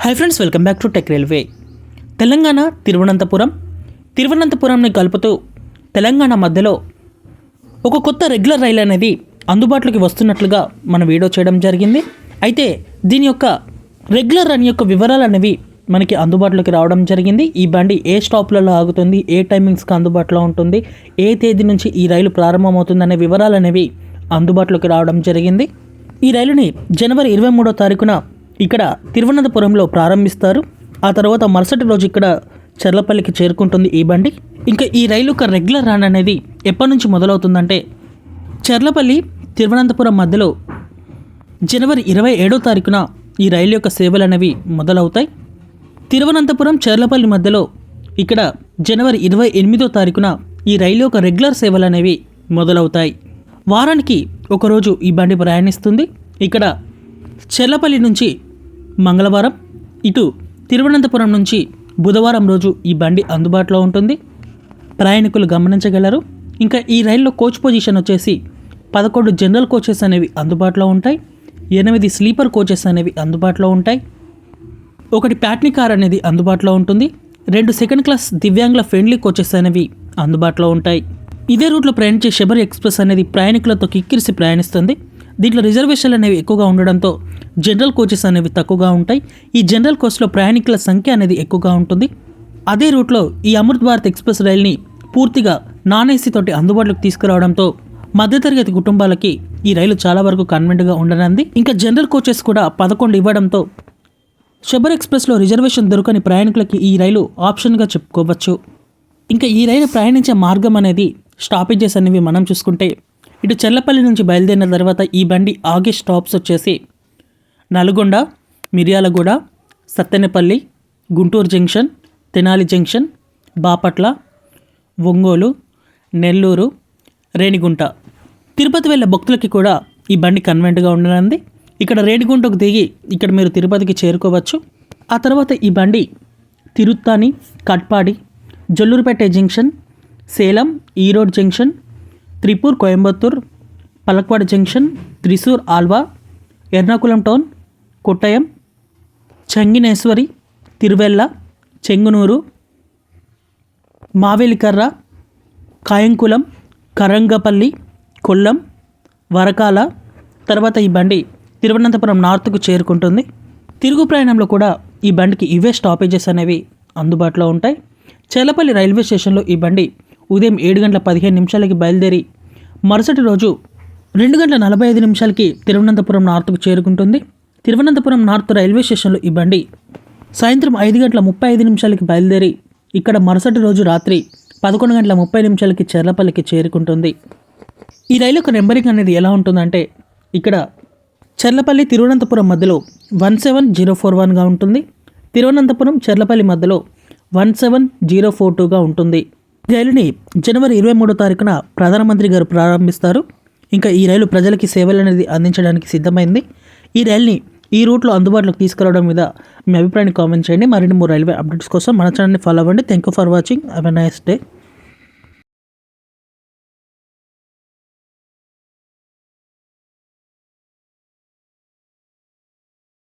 Hi friends, welcome back to tech railway. Telangana తిరువనంతపురంని కలుపుతూ తెలంగాణ మధ్యలో ఒక కొత్త రెగ్యులర్ రైలు అనేది అందుబాటులోకి వస్తున్నట్లుగా మనం వీడియో చేయడం జరిగింది. అయితే దీని యొక్క రెగ్యులర్ రన్ యొక్క వివరాలు అనేవి మనకి అందుబాటులోకి రావడం జరిగింది. ఈ బండి ఏ స్టాప్లలో ఆగుతుంది, ఏ టైమింగ్స్కి అందుబాటులో ఉంటుంది, ఏ తేదీ నుంచి ఈ రైలు ప్రారంభమవుతుంది అనే వివరాలు అనేవి అందుబాటులోకి రావడం జరిగింది. ఈ రైలుని జనవరి 23వ తారీఖున ఇక్కడ తిరువనంతపురంలో ప్రారంభిస్తారు. ఆ తర్వాత మరుసటి రోజు ఇక్కడ చర్లపల్లికి చేరుకుంటుంది ఈ బండి. ఇంకా ఈ రైలు యొక్క రెగ్యులర్ రన్ అనేది ఎప్పటి నుంచి మొదలవుతుందంటే చర్లపల్లి తిరువనంతపురం మధ్యలో జనవరి 27వ తారీఖున ఈ రైలు యొక్క సేవలు అనేవి మొదలవుతాయి. తిరువనంతపురం చర్లపల్లి మధ్యలో ఇక్కడ జనవరి 28వ తారీఖున ఈ రైలు యొక్క రెగ్యులర్ సేవలు అనేవి మొదలవుతాయి. వారానికి ఒకరోజు ఈ బండి ప్రయాణిస్తుంది. ఇక్కడ చర్లపల్లి నుంచి మంగళవారం, ఇటు తిరువనంతపురం నుంచి బుధవారం రోజు ఈ బండి అందుబాటులో ఉంటుంది. ప్రయాణికులు గమనించగలరు. ఇంకా ఈ రైల్లో కోచ్ పొజిషన్ వచ్చేసి 11 జనరల్ కోచెస్ అనేవి అందుబాటులో ఉంటాయి, 8 స్లీపర్ కోచెస్ అనేవి అందుబాటులో ఉంటాయి, 1 ప్యాట్నీ కార్ అనేది అందుబాటులో ఉంటుంది, 2 సెకండ్ క్లాస్ దివ్యాంగుల ఫ్రెండ్లీ కోచెస్ అనేవి అందుబాటులో ఉంటాయి. ఇదే రూట్లో ప్రయాణించే శబరి ఎక్స్ప్రెస్ అనేది ప్రయాణికులతో కిక్కిరిసి ప్రయాణిస్తుంది. దీంట్లో రిజర్వేషన్లు అనేవి ఎక్కువగా ఉండడంతో జనరల్ కోచెస్ అనేవి తక్కువగా ఉంటాయి. ఈ జనరల్ కోచ్లో ప్రయాణికుల సంఖ్య అనేది ఎక్కువగా ఉంటుంది. అదే రూట్లో ఈ అమృత్ భారత్ ఎక్స్ప్రెస్ రైల్ని పూర్తిగా నాన్ ఏసీ తోటి అందుబాటులోకి తీసుకురావడంతో మధ్యతరగతి కుటుంబాలకి ఈ రైలు చాలా వరకు కన్వెంట్గా ఉండనుంది. ఇంకా జనరల్ కోచెస్ కూడా 11 ఇవ్వడంతో శబర్ ఎక్స్ప్రెస్లో రిజర్వేషన్ దొరకని ప్రయాణికులకి ఈ రైలు ఆప్షన్గా చెప్పుకోవచ్చు. ఇంకా ఈ రైలు ప్రయాణించే మార్గం అనేది స్టాపేజెస్ అనేవి మనం చూసుకుంటే ఇటు చర్లపల్లి నుంచి బయలుదేరిన తర్వాత ఈ బండి ఆగే స్టాప్స్ వచ్చేసి నల్గొండ, మిర్యాలగూడ, సత్తెనపల్లి, గుంటూరు జంక్షన్, తెనాలి జంక్షన్, బాపట్ల, ఒంగోలు, నెల్లూరు, రేణిగుంట. తిరుపతి వెళ్ళే భక్తులకి కూడా ఈ బండి కన్వెంట్గా ఉండనుంది. ఇక్కడ రేణిగుంటకు దిగి ఇక్కడ మీరు తిరుపతికి చేరుకోవచ్చు. ఆ తర్వాత ఈ బండి Tiruttani, Katpadi, Jolarpettai junction, Salem, Erode junction, Tiruppur, Coimbatore, Palakkad junction, Thrissur, Aluva, Ernakulam town, Kottayam, Changanassery, Thiruvalla, Chengannur, Mavelikara, Kayamkulam, Karunagappally, Kollam, Varkala. తర్వాత ఈ బండి తిరువనంతపురం నార్త్కు చేరుకుంటుంది. తిరుగు ప్రయాణంలో కూడా ఈ బండికి ఇవే స్టాపేజెస్ అనేవి అందుబాటులో ఉంటాయి. చర్లపల్లి రైల్వే స్టేషన్లో ఈ బండి ఉదయం 7:15 బయలుదేరి మరుసటి రోజు 2:45 తిరువనంతపురం నార్త్కు చేరుకుంటుంది. తిరువనంతపురం నార్త్ రైల్వే స్టేషన్లో ఈ బండి సాయంత్రం 5:35 బయలుదేరి ఇక్కడ మరుసటి రోజు రాత్రి 11:30 చర్లపల్లికి చేరుకుంటుంది. ఈ రైలు యొక్క నెంబరింగ్ అనేది ఎలా ఉంటుందంటే ఇక్కడ చర్లపల్లి తిరువనంతపురం మధ్యలో 17041గా ఉంటుంది. తిరువనంతపురం చర్లపల్లి మధ్యలో 17042గా ఉంటుంది. ఈ రైలుని జనవరి 23వ తారీఖున ప్రధానమంత్రి గారు ప్రారంభిస్తారు. ఇంకా ఈ రైలు ప్రజలకి సేవలు అనేది అందించడానికి సిద్ధమైంది. ఈ రైలుని ఈ రూట్లో అందుబాటులోకి తీసుకురావడం మీద మీ అభిప్రాయాన్ని కామెంట్ చేయండి. మరిన్ని 3 రైల్వే అప్డేట్స్ కోసం మన ఛానల్ని ఫాలో అవ్వండి. Thank you for watching. Have a nice day.